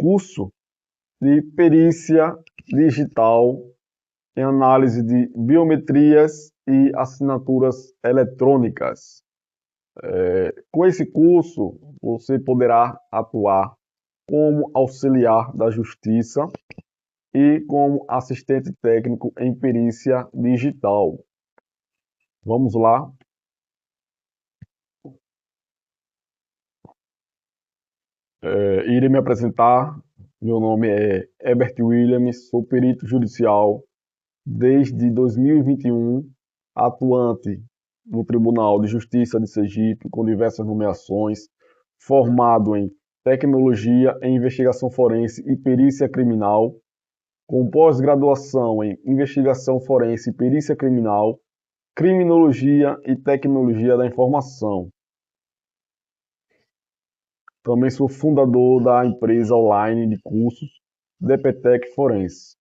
curso de perícia digital em análise de biometrias e assinaturas eletrônicas. Com esse curso, você poderá atuar como auxiliar da Justiça e como assistente técnico em perícia digital. Vamos lá. Irei me apresentar. Meu nome é Herbert Williams, sou perito judicial desde 2021, atuante no Tribunal de Justiça de Sergipe, com diversas nomeações, formado em Tecnologia em Investigação Forense e Perícia Criminal, com pós-graduação em Investigação Forense e Perícia Criminal, Criminologia e Tecnologia da Informação. Também sou fundador da empresa online de cursos DPTEC Forense.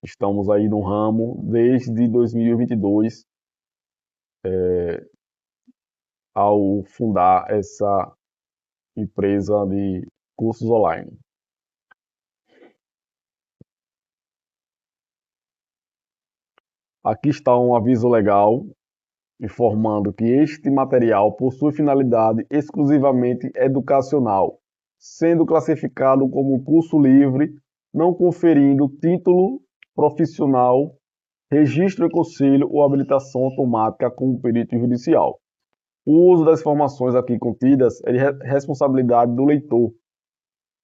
Estamos aí no ramo desde 2022, ao fundar essa empresa de cursos online. Aqui está um aviso legal informando que este material possui finalidade exclusivamente educacional, sendo classificado como curso livre, não conferindo título profissional, registro em conselho ou habilitação automática como perito judicial. O uso das informações aqui contidas é de responsabilidade do leitor,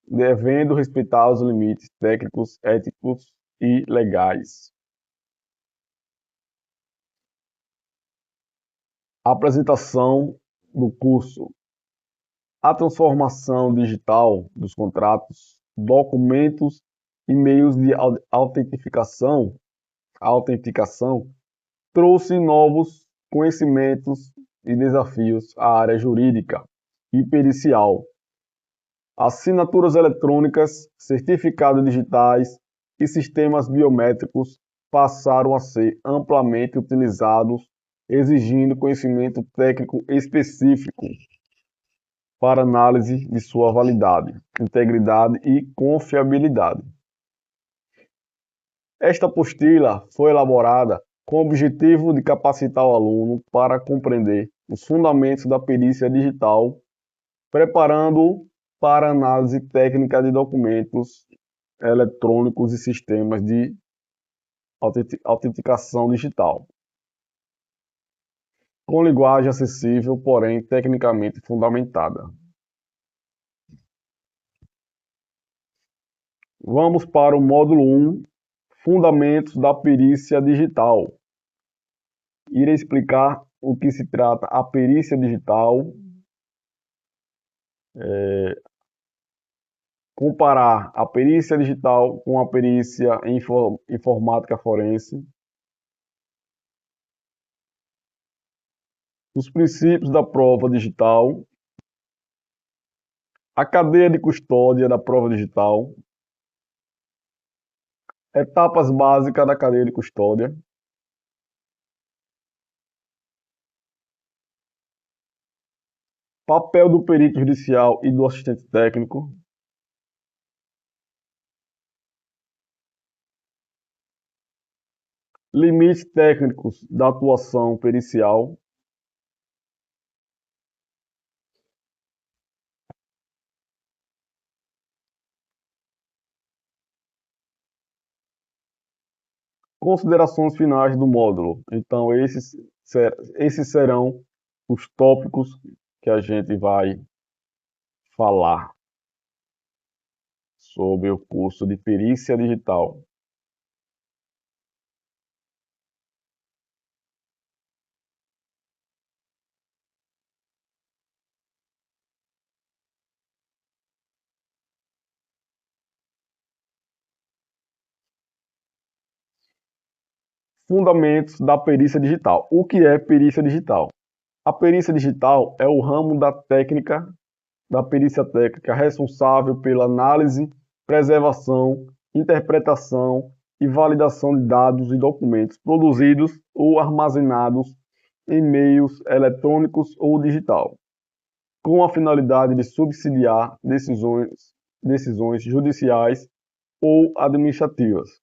devendo respeitar os limites técnicos, éticos e legais. Apresentação do curso. A transformação digital dos contratos, documentos e meios de autenticação trouxe novos conhecimentos e desafios à área jurídica e pericial. Assinaturas eletrônicas, certificados digitais e sistemas biométricos passaram a ser amplamente utilizados, exigindo conhecimento técnico específico para análise de sua validade, integridade e confiabilidade. Esta apostila foi elaborada com o objetivo de capacitar o aluno para compreender os fundamentos da perícia digital, preparando-o para análise técnica de documentos eletrônicos e sistemas de autenticação digital, com linguagem acessível, porém tecnicamente fundamentada. Vamos para o módulo 1, Fundamentos da Perícia Digital. Irei explicar o que se trata a perícia digital, comparar a perícia digital com a perícia em informática forense, os princípios da prova digital, a cadeia de custódia da prova digital, etapas básicas da cadeia de custódia, papel do perito judicial e do assistente técnico, limites técnicos da atuação pericial, considerações finais do módulo. Então, esses serão os tópicos que a gente vai falar sobre o curso de perícia digital. Fundamentos da perícia digital. O que é perícia digital? A perícia digital é o ramo da técnica, da perícia técnica responsável pela análise, preservação, interpretação e validação de dados e documentos produzidos ou armazenados em meios eletrônicos ou digital, com a finalidade de subsidiar decisões decisões judiciais ou administrativas.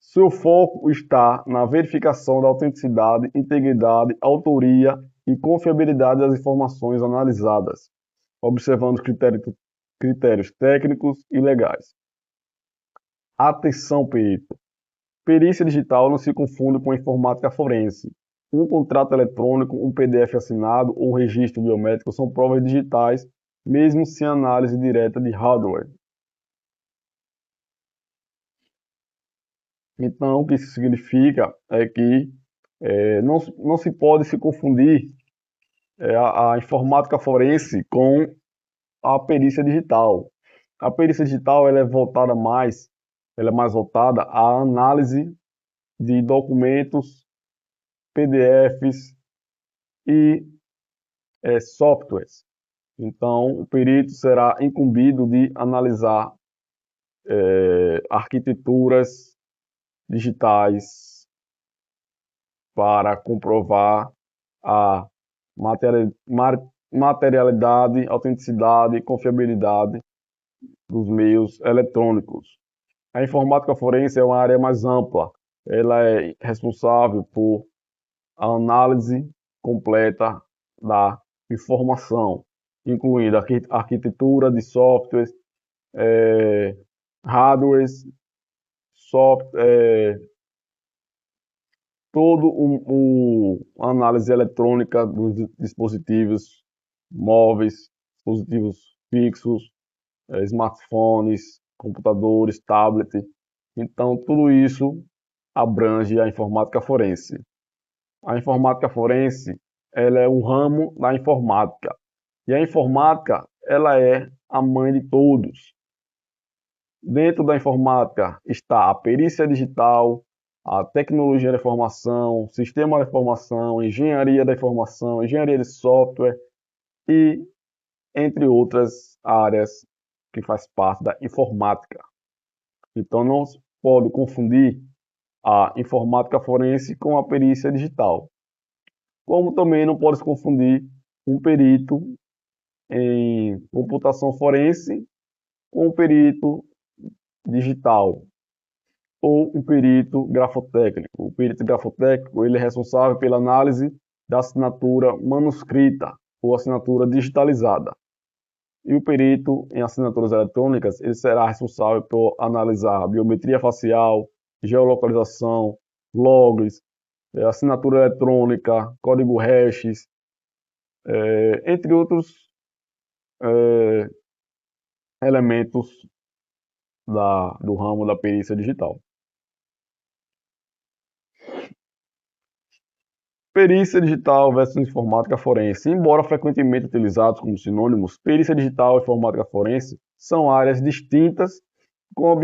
Seu foco está na verificação da autenticidade, integridade, autoria e confiabilidade das informações analisadas, observando critérios técnicos e legais. Atenção, perito! Perícia digital não se confunde com informática forense. Um contrato eletrônico, um PDF assinado ou registro biométrico são provas digitais, mesmo sem análise direta de hardware. Então, o que isso significa é que não se pode se confundir a informática forense com a perícia digital. A perícia digital ela é mais voltada à análise de documentos, PDFs e softwares. Então, o perito será incumbido de analisar arquiteturas digitais para comprovar a materialidade, autenticidade e confiabilidade dos meios eletrônicos. A informática forense é uma área mais ampla. Ela é responsável por a análise completa da informação, incluindo arquitetura de softwares, hardwares, todo a análise eletrônica dos dispositivos móveis, dispositivos fixos, smartphones, computadores, tablets. Então, tudo isso abrange a informática forense. A informática forense, ela é um ramo da informática. E a informática, ela é a mãe de todos. Dentro da informática está a perícia digital, a tecnologia da informação, sistema da informação, engenharia da informação, engenharia de software e entre outras áreas que faz parte da informática. Então não se pode confundir a informática forense com a perícia digital. Como também não pode se confundir um perito em computação forense com um perito digital ou um perito grafotécnico. O perito grafotécnico ele é responsável pela análise da assinatura manuscrita ou assinatura digitalizada. E o perito em assinaturas eletrônicas ele será responsável por analisar biometria facial, geolocalização, logos, assinatura eletrônica, código hashes, entre outros elementos do ramo da perícia digital. Perícia digital versus informática forense. Embora frequentemente utilizados como sinônimos, perícia digital e informática forense são áreas distintas com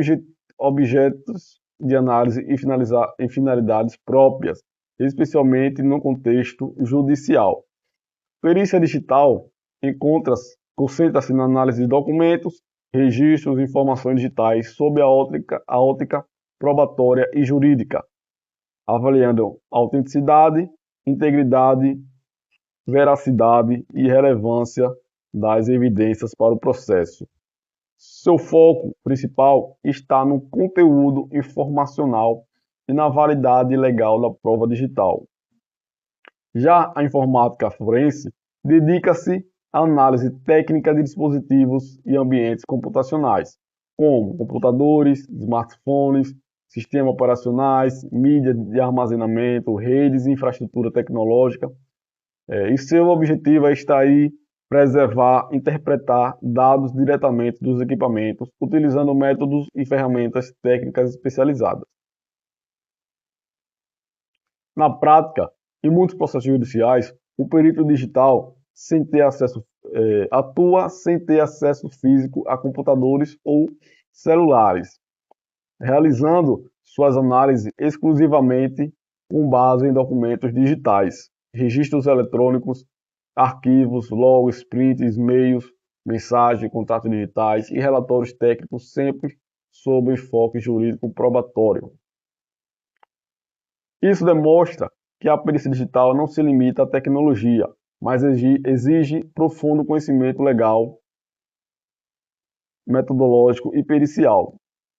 objetos de análise e finalidades próprias, especialmente no contexto judicial. Perícia digital concentra-se na análise de documentos, registros e informações digitais sob a ótica probatória e jurídica, avaliando autenticidade, integridade, veracidade e relevância das evidências para o processo. Seu foco principal está no conteúdo informacional e na validade legal da prova digital. Já a informática forense dedica-se à análise técnica de dispositivos e ambientes computacionais, como computadores, smartphones, sistemas operacionais, mídia de armazenamento, redes e infraestrutura tecnológica. E seu objetivo é extrair, preservar, interpretar dados diretamente dos equipamentos, utilizando métodos e ferramentas técnicas especializadas. Na prática, em muitos processos judiciais, o perito digital atua sem ter acesso físico a computadores ou celulares, realizando suas análises exclusivamente com base em documentos digitais, registros eletrônicos, arquivos, logos, prints, e-mails, mensagens, contratos digitais e relatórios técnicos, sempre sob enfoque jurídico probatório. Isso demonstra que a perícia digital não se limita à tecnologia, mas exige profundo conhecimento legal metodológico e pericial,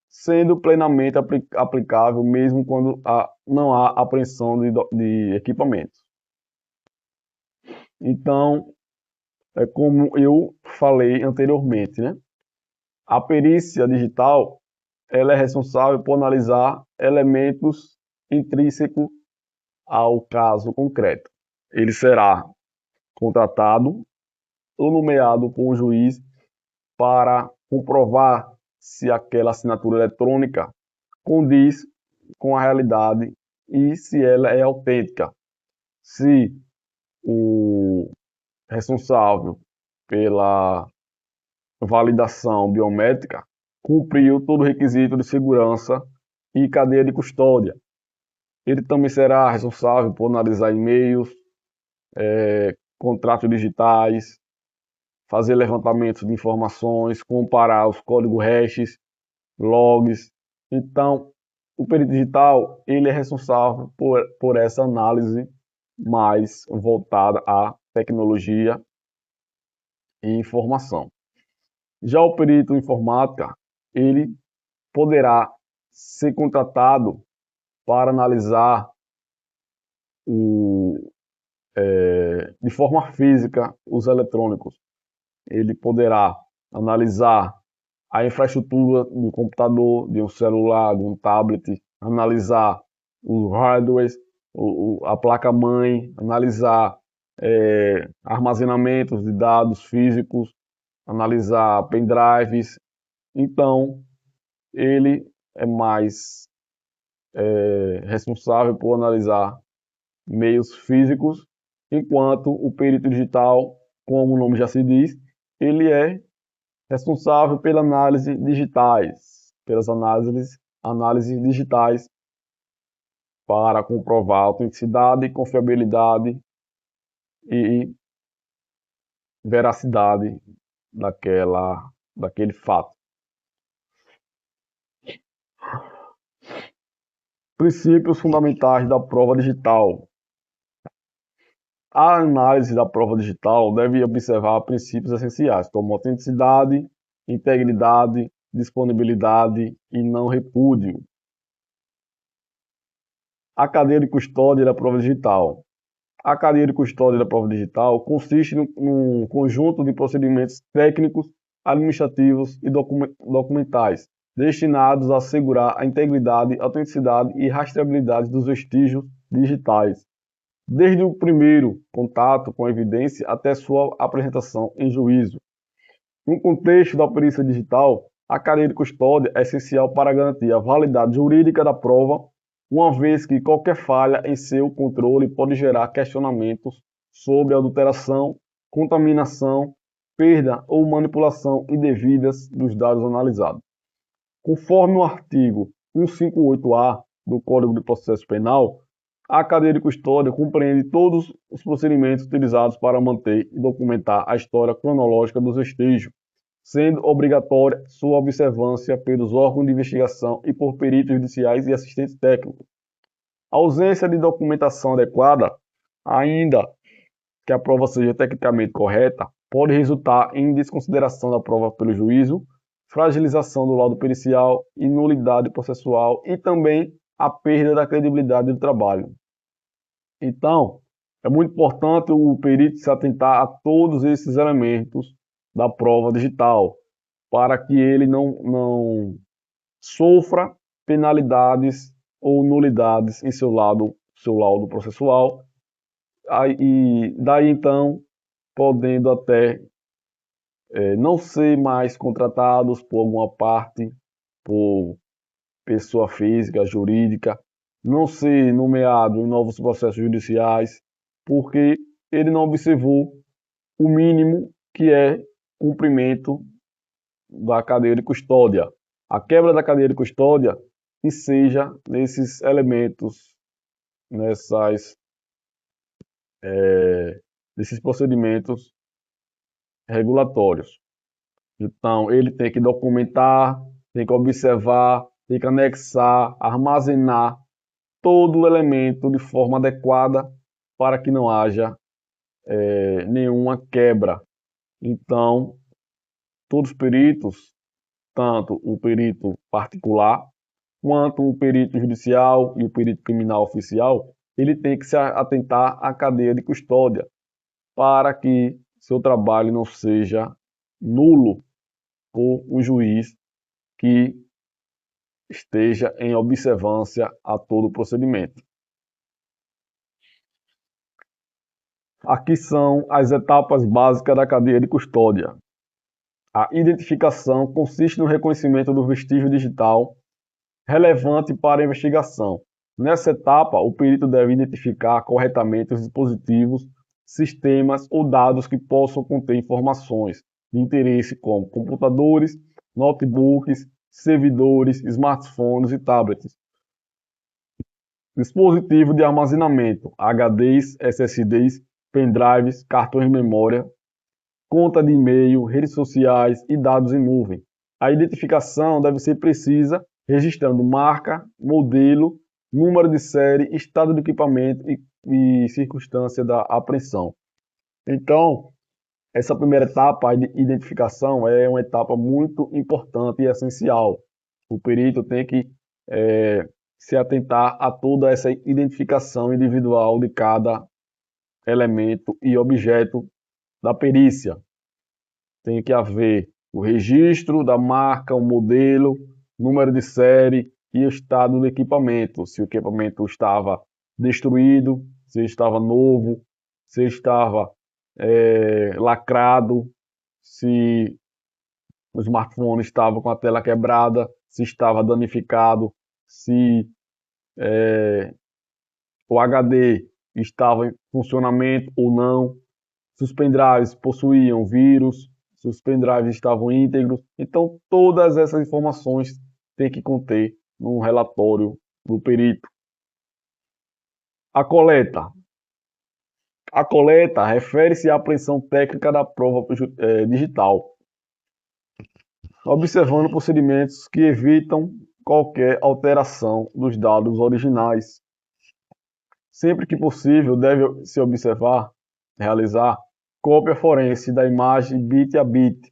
sendo plenamente aplicável mesmo quando não há apreensão de equipamentos. Então, é como eu falei anteriormente, né? A perícia digital, ela é responsável por analisar elementos intrínsecos ao caso concreto. Ele será contratado ou nomeado por um juiz para comprovar se aquela assinatura eletrônica condiz com a realidade e se ela é autêntica. Se o responsável pela validação biométrica cumpriu todo o requisito de segurança e cadeia de custódia. Ele também será responsável por analisar e-mails, contratos digitais, fazer levantamentos de informações, comparar os códigos hashes, logs. Então, o perito digital ele é responsável por essa análise mais voltada à tecnologia e informação. Já o perito informática, ele poderá ser contratado para analisar de forma física os eletrônicos. Ele poderá analisar a infraestrutura do computador, de um celular, de um tablet, analisar o hardware, a placa-mãe, analisar armazenamentos de dados físicos, analisar pendrives. Então, ele é mais responsável por analisar meios físicos, enquanto o perito digital, como o nome já se diz, ele é responsável pela análise digitais, pelas análises digitais para comprovar a autenticidade, confiabilidade e veracidade daquele fato. Princípios fundamentais da prova digital. A análise da prova digital deve observar princípios essenciais, como autenticidade, integridade, disponibilidade e não repúdio. A cadeia de custódia da prova digital. A cadeia de custódia da prova digital consiste num conjunto de procedimentos técnicos, administrativos e documentais destinados a assegurar a integridade, autenticidade e rastreabilidade dos vestígios digitais, desde o primeiro contato com a evidência até sua apresentação em juízo. No contexto da perícia digital, a cadeia de custódia é essencial para garantir a validade jurídica da prova, uma vez que qualquer falha em seu controle pode gerar questionamentos sobre adulteração, contaminação, perda ou manipulação indevidas dos dados analisados. Conforme o artigo 158-A do Código de Processo Penal, a cadeia de custódia compreende todos os procedimentos utilizados para manter e documentar a história cronológica dos vestígios, sendo obrigatória sua observância pelos órgãos de investigação e por peritos judiciais e assistentes técnicos. A ausência de documentação adequada, ainda que a prova seja tecnicamente correta, pode resultar em desconsideração da prova pelo juízo, fragilização do laudo pericial e nulidade processual e também a perda da credibilidade do trabalho. Então, é muito importante o perito se atentar a todos esses elementos da prova digital, para que ele não sofra penalidades ou nulidades em seu laudo processual, e daí então podendo até não ser mais contratados por alguma parte, por pessoa física, jurídica, não ser nomeado em novos processos judiciais, porque ele não observou o mínimo que é cumprimento da cadeia de custódia. A quebra da cadeia de custódia enseja nesses elementos, nesses procedimentos regulatórios. Então, ele tem que documentar, tem que observar, tem que anexar, armazenar todo o elemento de forma adequada para que não haja nenhuma quebra. Então, todos os peritos tanto o perito particular quanto o perito judicial e o perito criminal oficial, ele tem que se atentar à cadeia de custódia para que seu trabalho não seja nulo por um juiz que esteja em observância a todo o procedimento. Aqui são as etapas básicas da cadeia de custódia. A identificação consiste no reconhecimento do vestígio digital relevante para a investigação. Nessa etapa, o perito deve identificar corretamente os dispositivos, sistemas ou dados que possam conter informações de interesse como computadores, notebooks, servidores, smartphones e tablets. Dispositivo de armazenamento, HDs, SSDs, pendrives, cartões de memória, conta de e-mail, redes sociais e dados em nuvem. A identificação deve ser precisa, registrando marca, modelo, número de série, estado do equipamento e circunstância da apreensão. Então, essa primeira etapa, a identificação, é uma etapa muito importante e essencial. O perito tem que se atentar a toda essa identificação individual de cada elemento e objeto da perícia. Tem que haver o registro da marca, o modelo, número de série e o estado do equipamento. Se o equipamento estava destruído, se estava novo, se estava lacrado, se o smartphone estava com a tela quebrada, se estava danificado, se o HD estava em funcionamento ou não, se os pendrives possuíam vírus, se os pendrives estavam íntegros. Então, todas essas informações tem que conter no relatório do perito. A coleta. A coleta refere-se à apreensão técnica da prova digital, observando procedimentos que evitam qualquer alteração dos dados originais. Sempre que possível, deve se realizar cópia forense da imagem bit a bit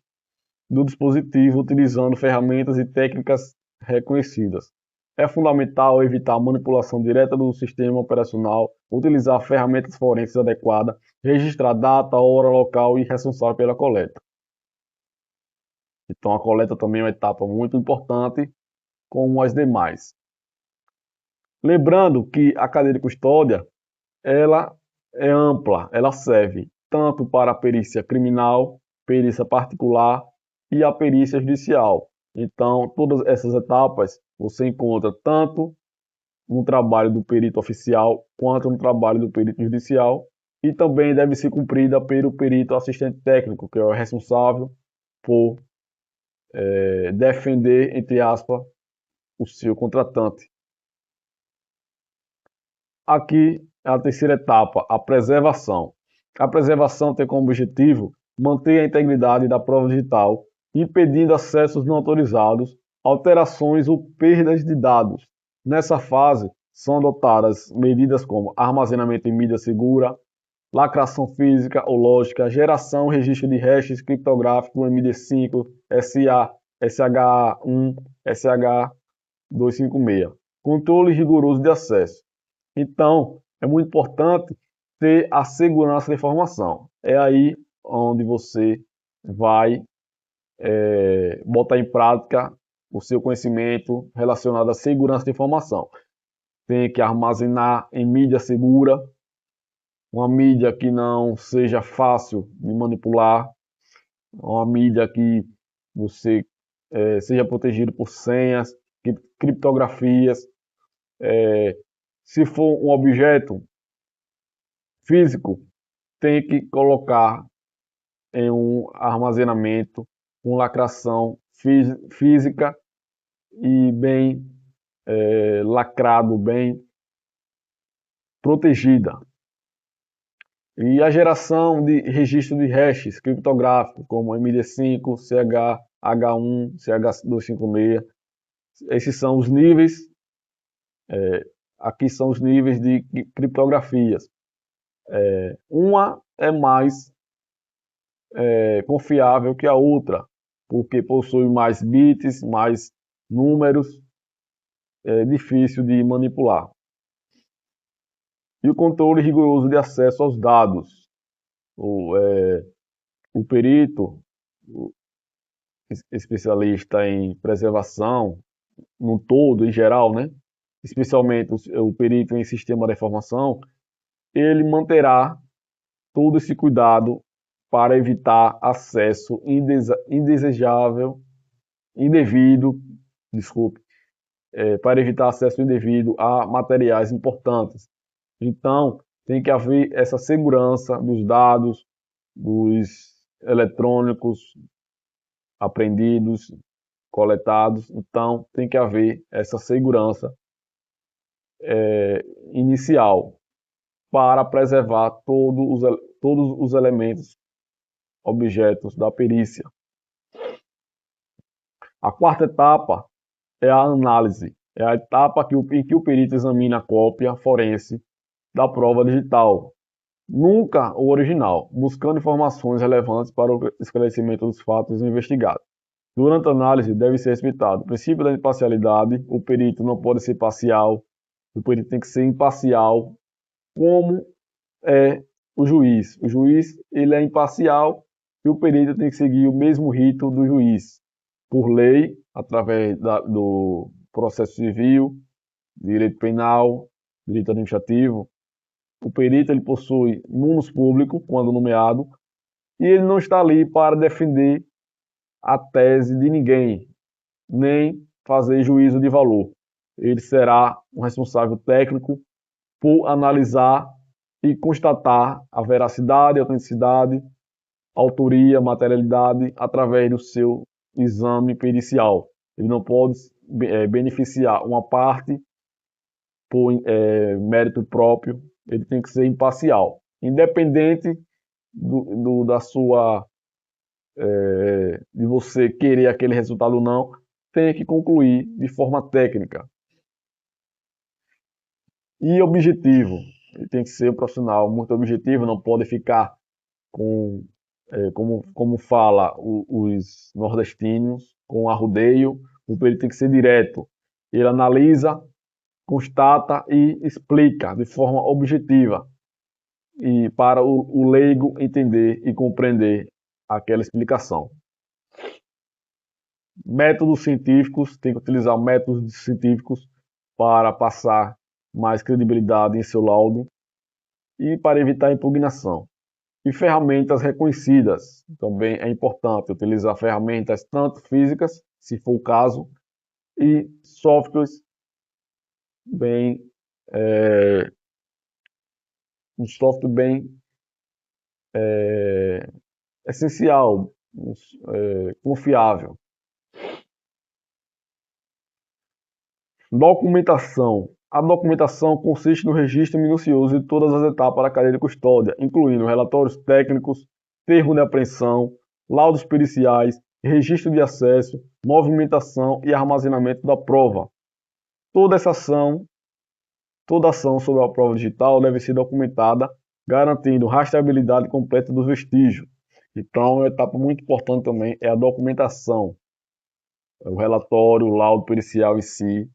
do dispositivo utilizando ferramentas e técnicas reconhecidas. É fundamental evitar a manipulação direta do sistema operacional, utilizar ferramentas forenses adequadas, registrar data, hora, local e responsável pela coleta. Então a coleta também é uma etapa muito importante, como as demais. Lembrando que a cadeia de custódia, ela é ampla, ela serve tanto para a perícia criminal, perícia particular e a perícia judicial. Então, todas essas etapas você encontra tanto no trabalho do perito oficial quanto no trabalho do perito judicial e também deve ser cumprida pelo perito assistente técnico, que é o responsável por defender, entre aspas, o seu contratante. Aqui é a terceira etapa, a preservação. A preservação tem como objetivo manter a integridade da prova digital, impedindo acessos não autorizados, alterações ou perdas de dados. Nessa fase, são adotadas medidas como armazenamento em mídia segura, lacração física ou lógica, geração e registro de hashes criptográficos MD5, SA, SH1, SH256, controle rigoroso de acesso. Então, é muito importante ter a segurança da informação. É aí onde você vai botar em prática o seu conhecimento relacionado à segurança da informação. Tem que armazenar em mídia segura, uma mídia que não seja fácil de manipular, uma mídia que você seja protegido por senhas, criptografias. Se for um objeto físico, tem que colocar em um armazenamento com lacração física e bem lacrado, bem protegida. E a geração de registro de hashes criptográficos, como MD5, CH, H1, CH256, esses são os níveis, aqui são os níveis de criptografias. Uma é mais confiável que a outra. porque possui mais bits, mais números, é difícil de manipular. E o controle rigoroso de acesso aos dados. O perito, o especialista em preservação, no todo, em geral, né? Especialmente o perito em sistema de informação, ele manterá todo esse cuidado para evitar acesso indesejável, indevido, desculpe, para evitar acesso indevido a materiais importantes. Então, tem que haver essa segurança dos dados, dos eletrônicos apreendidos, coletados. Então, tem que haver essa segurança inicial para preservar todos os elementos, objetos da perícia. A quarta etapa é a análise. É a etapa em que o perito examina a cópia forense da prova digital, nunca o original, buscando informações relevantes para o esclarecimento dos fatos investigados. Durante a análise, deve ser respeitado o princípio da imparcialidade, o perito não pode ser parcial, o perito tem que ser imparcial, como é o juiz. O juiz ele é imparcial e o perito tem que seguir o mesmo rito do juiz, por lei, através do processo civil, direito penal, direito administrativo. O perito ele possui munus público quando nomeado e ele não está ali para defender a tese de ninguém, nem fazer juízo de valor. Ele será um responsável técnico por analisar e constatar a veracidade, a autenticidade, autoria, materialidade através do seu exame pericial. Ele não pode beneficiar uma parte por mérito próprio, ele tem que ser imparcial, independente da sua de você querer aquele resultado ou não, tem que concluir de forma técnica e objetivo. Ele tem que ser um profissional muito objetivo, não pode ficar com como fala os nordestinos, com arrodeio. O perito tem que ser direto. Ele analisa, constata e explica de forma objetiva e para o leigo entender e compreender aquela explicação. Métodos científicos, tem que utilizar métodos científicos para passar mais credibilidade em seu laudo e para evitar impugnação. E ferramentas reconhecidas, também é importante utilizar ferramentas tanto físicas, se for o caso, e softwares bem um software bem essencial, confiável. Documentação. A documentação consiste no registro minucioso de todas as etapas da cadeia de custódia, incluindo relatórios técnicos, termo de apreensão, laudos periciais, registro de acesso, movimentação e armazenamento da prova. Toda ação sobre a prova digital deve ser documentada, garantindo rastreabilidade completa dos vestígios. Então, uma etapa muito importante também é a documentação. O relatório, o laudo pericial em si,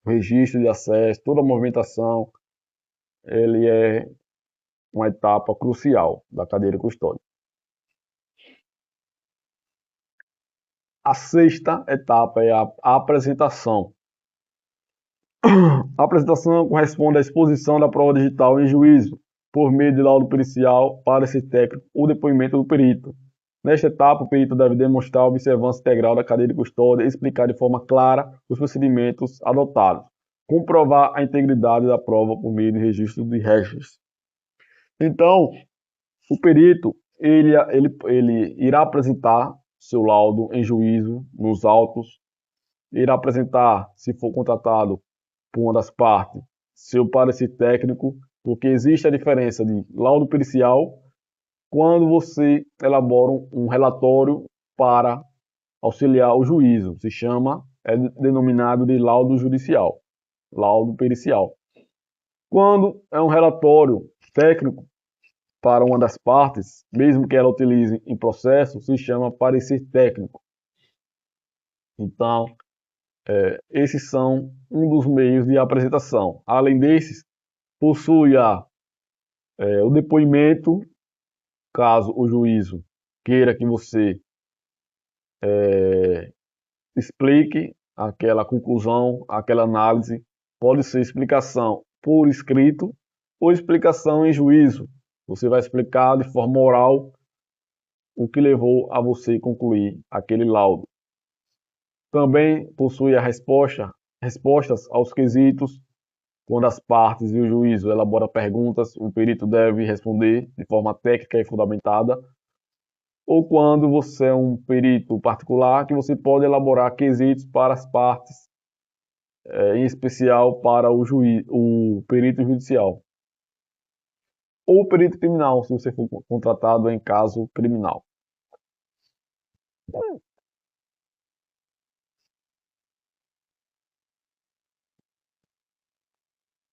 o registro de acesso, toda a movimentação, ele é uma etapa crucial da cadeia de custódia. A sexta etapa é a apresentação. A apresentação corresponde à exposição da prova digital em juízo, por meio de laudo pericial, parecer técnico ou depoimento do perito. Nesta etapa, o perito deve demonstrar a observância integral da cadeia de custódia e explicar de forma clara os procedimentos adotados. Comprovar a integridade da prova por meio de registro de registros. Então, o perito ele irá apresentar seu laudo em juízo, nos autos, irá apresentar, se for contratado por uma das partes, seu parecer técnico, porque existe a diferença de laudo pericial quando você elabora um relatório para auxiliar o juízo, é denominado de laudo judicial, laudo pericial. Quando é um relatório técnico para uma das partes, mesmo que ela utilize em processo, se chama parecer técnico. Então, esses são um dos meios de apresentação. Além desses, possui o depoimento, caso o juízo queira que você explique aquela conclusão, aquela análise. Pode ser explicação por escrito ou explicação em juízo. Você vai explicar de forma oral o que levou a você concluir aquele laudo. Também possui respostas aos quesitos. Quando as partes e o juízo elaboram perguntas, o perito deve responder de forma técnica e fundamentada. Ou quando você é um perito particular, que você pode elaborar quesitos para as partes, em especial para o perito judicial. Ou o perito criminal, se você for contratado em caso criminal.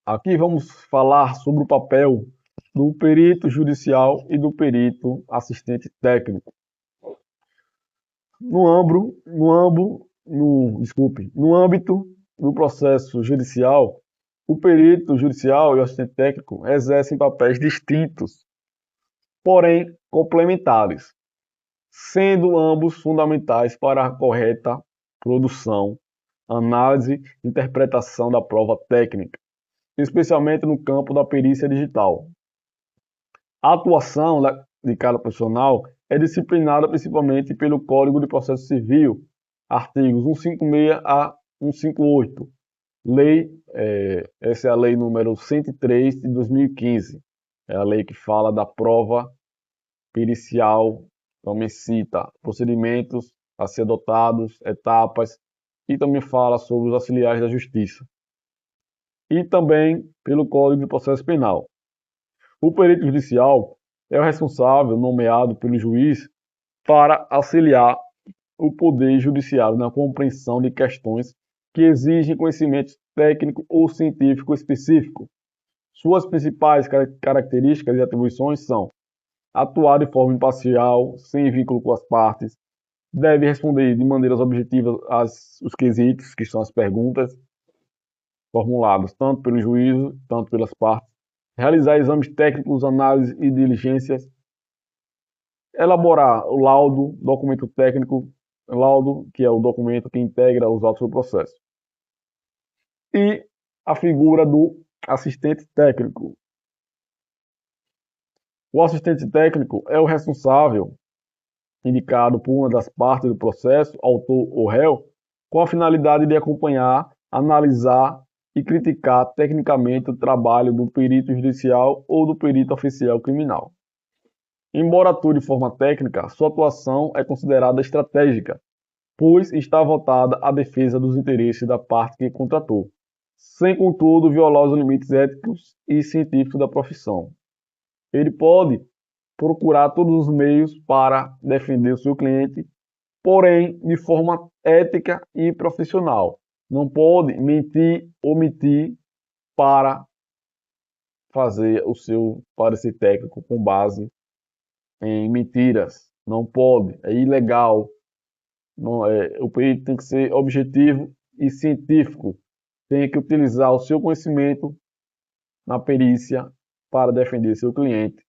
Aqui vamos falar sobre o papel do perito judicial e do perito assistente técnico. No âmbito do processo judicial, o perito judicial e o assistente técnico exercem papéis distintos, porém complementares, sendo ambos fundamentais para a correta produção, análise e interpretação da prova técnica, especialmente no campo da perícia digital. A atuação de cada profissional é disciplinada principalmente pelo Código de Processo Civil, artigos 156 a 158. Essa é a lei número 103 de 2015. É a lei que fala da prova pericial, também cita procedimentos a ser adotados, etapas, e também fala sobre os auxiliares da justiça. E também pelo Código de Processo Penal. O perito judicial é o responsável, nomeado pelo juiz, para auxiliar o poder judiciário na compreensão de questões que exigem conhecimento técnico ou científico específico. Suas principais características e atribuições são atuar de forma imparcial, sem vínculo com as partes, deve responder de maneiras objetivas os quesitos, que são as perguntas formuladas tanto pelo juízo, tanto pelas partes, realizar exames técnicos, análises e diligências, elaborar o laudo, documento técnico, laudo, que é o documento que integra os autos do processo. E a figura do assistente técnico. O assistente técnico é o responsável, indicado por uma das partes do processo, autor ou réu, com a finalidade de acompanhar, analisar e criticar tecnicamente o trabalho do perito judicial ou do perito oficial criminal. Embora atue de forma técnica, sua atuação é considerada estratégica, pois está voltada à defesa dos interesses da parte que contratou, sem contudo violar os limites éticos e científicos da profissão. Ele pode procurar todos os meios para defender o seu cliente, porém de forma ética e profissional. Não pode mentir, omitir para fazer o seu parecer técnico com base em mentiras. Não pode, é ilegal. Não, o perito tem que ser objetivo e científico. Tem que utilizar o seu conhecimento na perícia para defender seu cliente.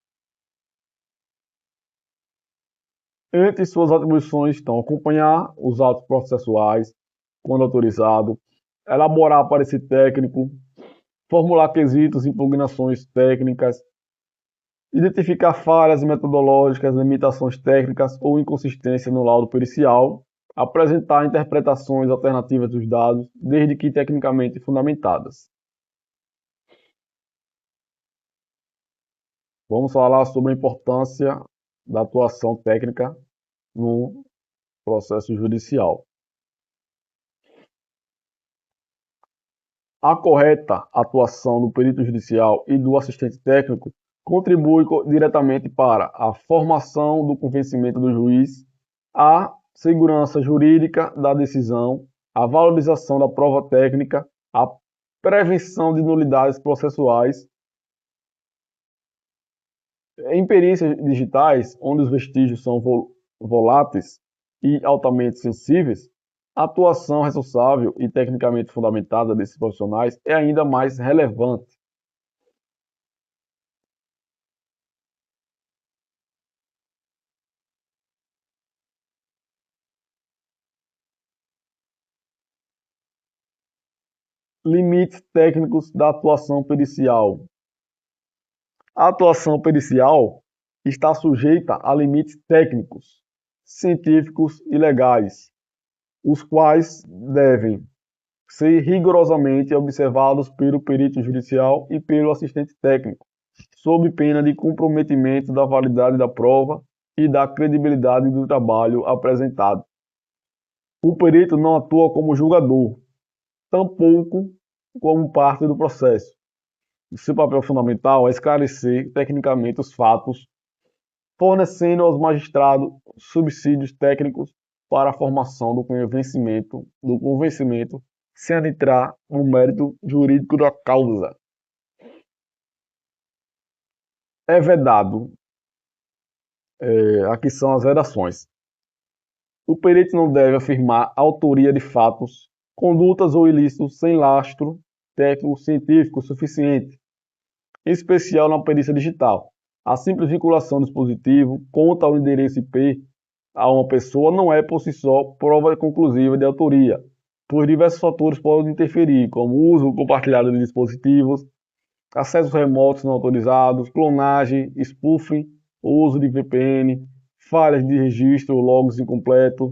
Entre suas atribuições estão acompanhar os autos processuais, quando autorizado, elaborar parecer técnico, formular quesitos e impugnações técnicas, identificar falhas metodológicas, limitações técnicas ou inconsistência no laudo pericial, apresentar interpretações alternativas dos dados, desde que tecnicamente fundamentadas. Vamos falar sobre a importância da atuação técnica no processo judicial. A correta atuação do perito judicial e do assistente técnico contribui diretamente para a formação do convencimento do juiz, a segurança jurídica da decisão, a valorização da prova técnica, a prevenção de nulidades processuais. Em perícias digitais, onde os vestígios são voláteis e altamente sensíveis, A atuação responsável e tecnicamente fundamentada desses profissionais é ainda mais relevante. Limites técnicos da atuação pericial. A atuação pericial está sujeita a limites técnicos, científicos e legais, os quais devem ser rigorosamente observados pelo perito judicial e pelo assistente técnico, sob pena de comprometimento da validade da prova e da credibilidade do trabalho apresentado. O perito não atua como julgador, tampouco como parte do processo. Seu papel fundamental é esclarecer tecnicamente os fatos, fornecendo aos magistrados subsídios técnicos para a formação do convencimento, sem adentrar no mérito jurídico da causa. É vedado, aqui são as vedações. O perito não deve afirmar a autoria de fatos, condutas ou ilícitos sem lastro técnico-científico suficiente, em especial na perícia digital. A simples vinculação do dispositivo contra o endereço IP a uma pessoa não é, por si só, prova conclusiva de autoria, pois diversos fatores podem interferir, como o uso compartilhado de dispositivos, acessos remotos não autorizados, clonagem, spoofing, uso de VPN, falhas de registro, logos incompletos.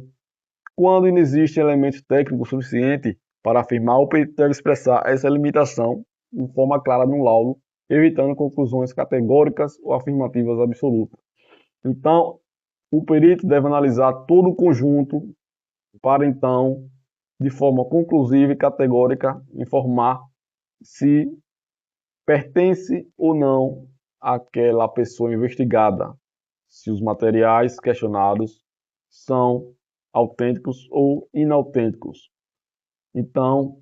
Quando não existem elementos técnicos suficientes para afirmar, o perito deve expressar essa limitação de forma clara no laudo, evitando conclusões categóricas ou afirmativas absolutas. Então, o perito deve analisar todo o conjunto para então, de forma conclusiva e categórica, informar se pertence ou não àquela pessoa investigada, se os materiais questionados são autênticos ou inautênticos. Então,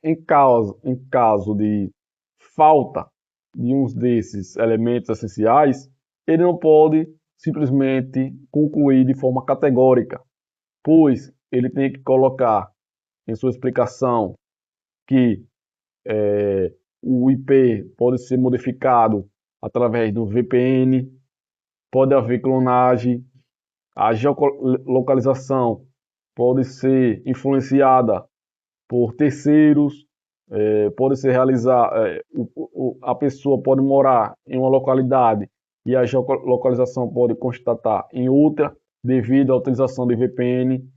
em caso de falta de um desses elementos essenciais, ele não pode simplesmente concluir de forma categórica, pois ele tem que colocar em sua explicação que o IP pode ser modificado através do VPN, pode haver clonagem, a geolocalização pode ser influenciada por terceiros, pode ser a pessoa pode morar em uma localidade e a geolocalização pode constatar em outra, devido à utilização de VPN,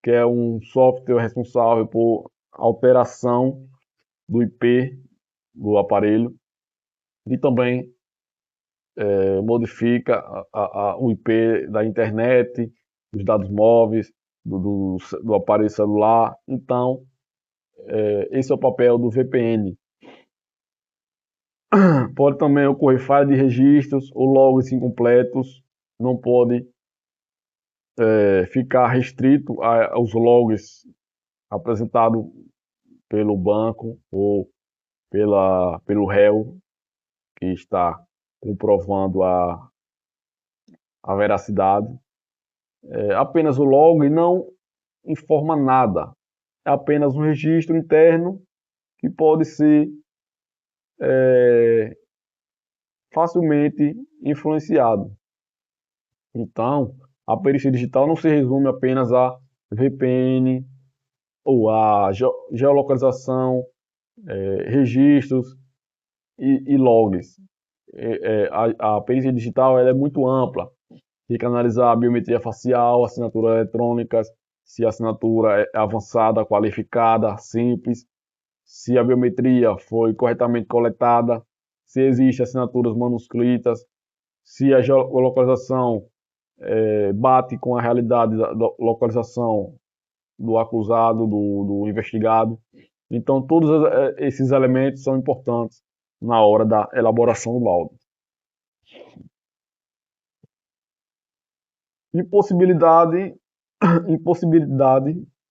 que é um software responsável por alteração do IP do aparelho, e também modifica o IP da internet, dos dados móveis, do aparelho celular. Então, esse é o papel do VPN. Pode também ocorrer falha de registros ou logos incompletos, não pode ficar restrito aos logs apresentados pelo banco ou pelo réu que está comprovando a veracidade. Apenas o log não informa nada, é apenas um registro interno que pode ser facilmente influenciado. Então, a perícia digital não se resume apenas a VPN ou a geolocalização, registros e logs. A perícia digital ela é muito ampla. Tem que analisar a biometria facial, assinaturas eletrônicas, se a assinatura é avançada, qualificada, simples, se a biometria foi corretamente coletada, se existem assinaturas manuscritas, se a geolocalização bate com a realidade da localização do acusado, do investigado. Então, todos esses elementos são importantes na hora da elaboração do laudo. Impossibilidade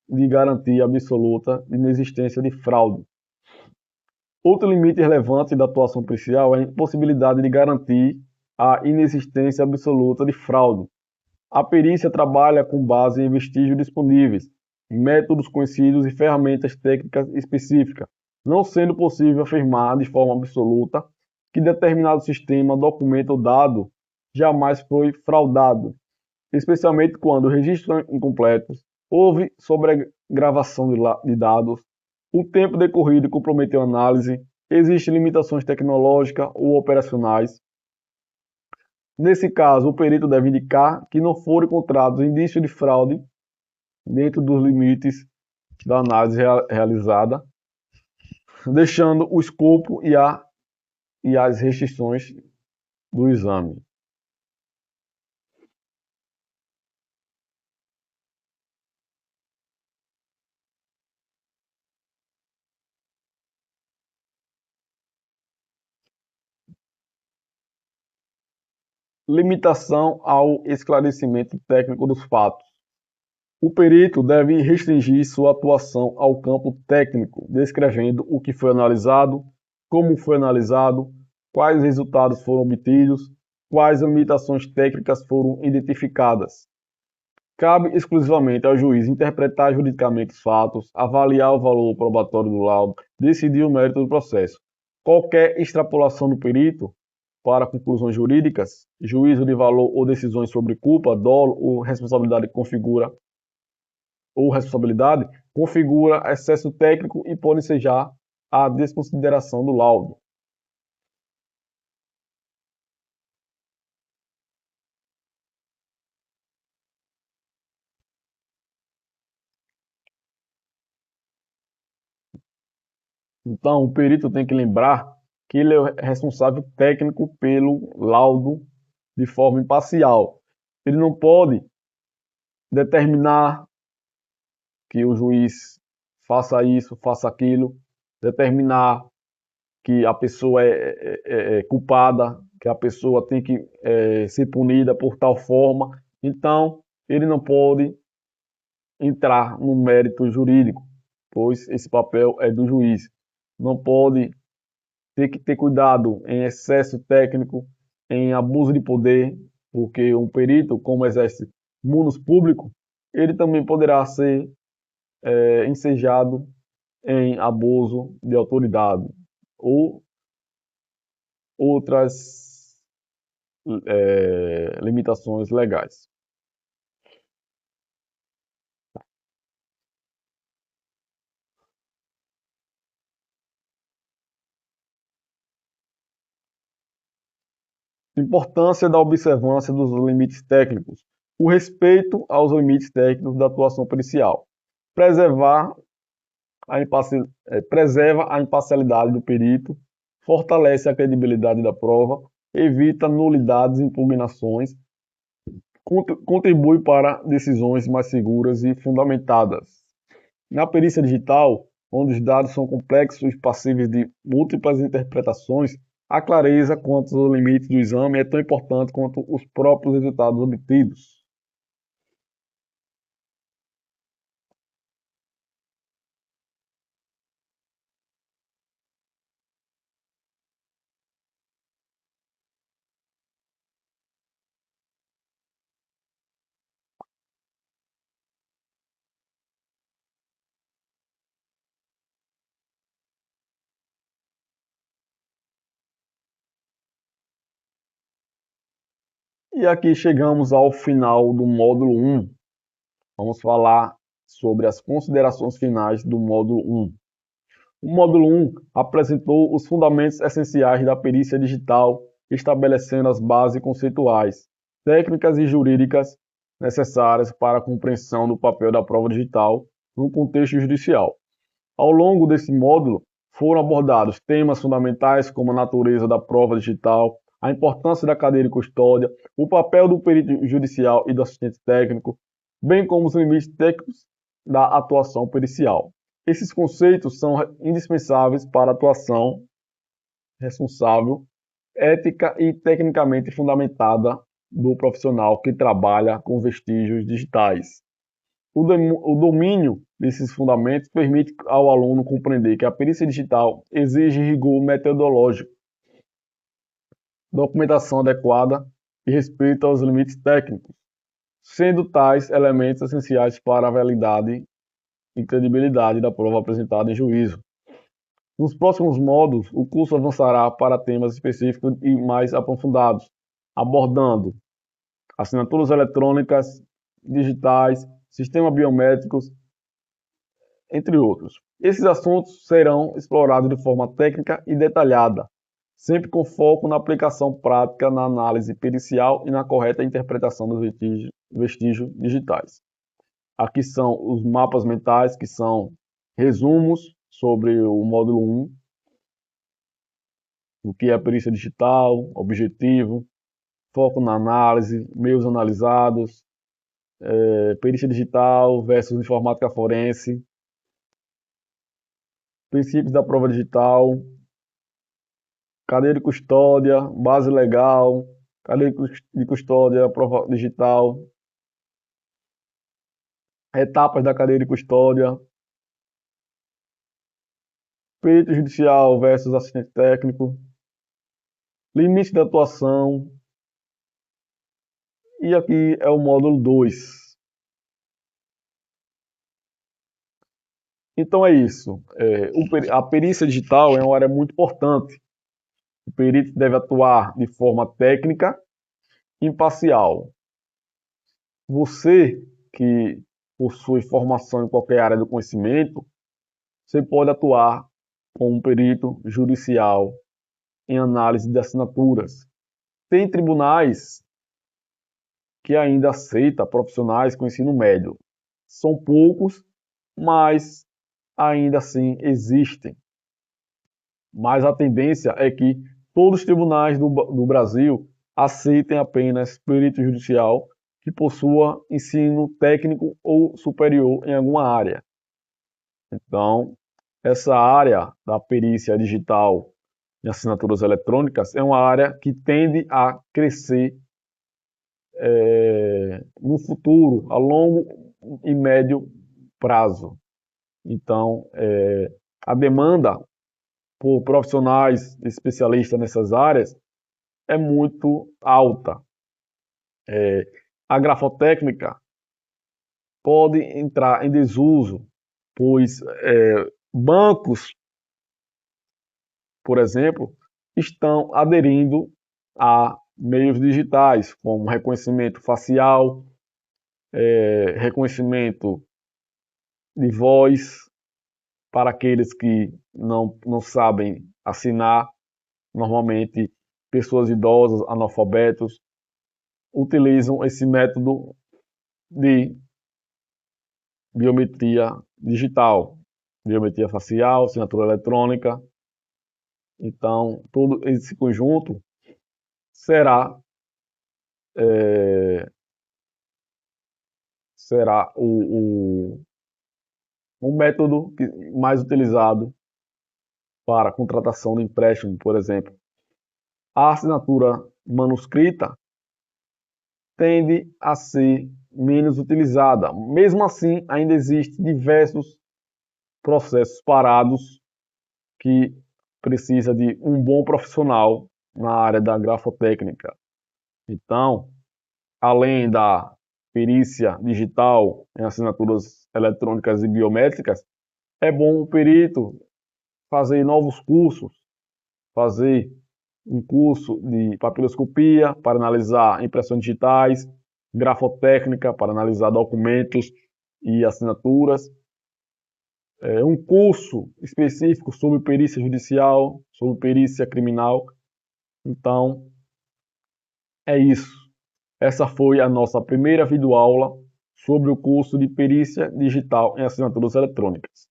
de garantia absoluta de inexistência de fraude. Outro limite relevante da atuação policial é a impossibilidade de garantir a inexistência absoluta de fraude, A perícia trabalha com base em vestígios disponíveis, métodos conhecidos e ferramentas técnicas específicas, não sendo possível afirmar de forma absoluta que determinado sistema, documento ou dado jamais foi fraudado, especialmente quando registros incompletos, houve sobregravação de dados, o tempo decorrido comprometeu a análise, existem limitações tecnológicas ou operacionais. Nesse caso, o perito deve indicar que não foram encontrados indícios de fraude dentro dos limites da análise realizada, deixando o escopo e as restrições do exame. Limitação ao esclarecimento técnico dos fatos. O perito deve restringir sua atuação ao campo técnico, descrevendo o que foi analisado, como foi analisado, quais resultados foram obtidos, quais limitações técnicas foram identificadas. Cabe exclusivamente ao juiz interpretar juridicamente os fatos, avaliar o valor probatório do laudo, decidir o mérito do processo. Qualquer extrapolação do perito para conclusões jurídicas, juízo de valor ou decisões sobre culpa, dolo ou responsabilidade configura excesso técnico e pode ensejar a desconsideração do laudo. Então, o perito tem que lembrar que ele é responsável técnico pelo laudo de forma imparcial. Ele não pode determinar que o juiz faça isso, faça aquilo, determinar que a pessoa é culpada, que a pessoa tem que ser punida por tal forma. Então, ele não pode entrar no mérito jurídico, pois esse papel é do juiz. Não pode ter que ter cuidado em excesso técnico, em abuso de poder, porque um perito, como exerce munus público, ele também poderá ser ensejado em abuso de autoridade ou outras limitações legais. Importância da observância dos limites técnicos. O respeito aos limites técnicos da atuação pericial. Preservar preserva a imparcialidade do perito, fortalece a credibilidade da prova, evita nulidades e impugnações, contribui para decisões mais seguras e fundamentadas. Na perícia digital, onde os dados são complexos e passíveis de múltiplas interpretações, a clareza quanto aos limites do exame é tão importante quanto os próprios resultados obtidos. E aqui chegamos ao final do módulo 1. Vamos falar sobre as considerações finais do módulo 1. O módulo 1 apresentou os fundamentos essenciais da perícia digital, estabelecendo as bases conceituais, técnicas e jurídicas necessárias para a compreensão do papel da prova digital no contexto judicial. Ao longo desse módulo, foram abordados temas fundamentais como a natureza da prova digital, a importância da cadeia de custódia, o papel do perito judicial e do assistente técnico, bem como os limites técnicos da atuação pericial. Esses conceitos são indispensáveis para a atuação responsável, ética e tecnicamente fundamentada do profissional que trabalha com vestígios digitais. O domínio desses fundamentos permite ao aluno compreender que a perícia digital exige rigor metodológico, documentação adequada e respeito aos limites técnicos. sendo tais elementos essenciais para a validade e credibilidade da prova apresentada em juízo. Nos próximos módulos, o curso avançará para temas específicos e mais aprofundados, abordando assinaturas eletrônicas, digitais, sistemas biométricos, entre outros. Esses assuntos serão explorados de forma técnica e detalhada, sempre com foco na aplicação prática, na análise pericial e na correta interpretação dos vestígios digitais. Aqui são os mapas mentais, que são resumos sobre o módulo 1, o que é a perícia digital, objetivo, foco na análise, meios analisados, perícia digital versus informática forense, princípios da prova digital, cadeia de custódia, base legal, cadeia de custódia, prova digital, etapas da cadeia de custódia, perito judicial versus assistente técnico, limite da atuação, e aqui é o módulo 2. Então é isso. A perícia digital é uma área muito importante. O perito deve atuar de forma técnica e imparcial. Você que possui formação em qualquer área do conhecimento, você pode atuar como um perito judicial em análise de assinaturas. Tem tribunais que ainda aceitam profissionais com ensino médio. São poucos, mas ainda assim existem. Mas a tendência é que todos os tribunais do Brasil aceitem apenas perito judicial que possua ensino técnico ou superior em alguma área. Então, essa área da perícia digital em assinaturas eletrônicas é uma área que tende a crescer no futuro, a longo e médio prazo. Então, a demanda por profissionais especialistas nessas áreas é muito alta. A grafotécnica pode entrar em desuso, pois bancos, por exemplo, estão aderindo a meios digitais, como reconhecimento facial, reconhecimento de voz, para aqueles que não sabem assinar, normalmente pessoas idosas, analfabetos, utilizam esse método de biometria digital, biometria facial, assinatura eletrônica. Então, todo esse conjunto será o método mais utilizado para a contratação de empréstimo, por exemplo. A assinatura manuscrita tende a ser menos utilizada. Mesmo assim, ainda existem diversos processos parados que precisa de um bom profissional na área da grafotécnica. Então, além da perícia digital em assinaturas eletrônicas e biométricas, é bom o perito fazer novos cursos, fazer um curso de papiloscopia para analisar impressões digitais, grafotécnica para analisar documentos e assinaturas, um curso específico sobre perícia judicial, sobre perícia criminal. Então, é isso. Essa foi a nossa primeira videoaula sobre o curso de perícia digital em assinaturas eletrônicas.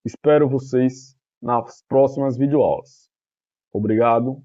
Espero vocês nas próximas videoaulas. Obrigado.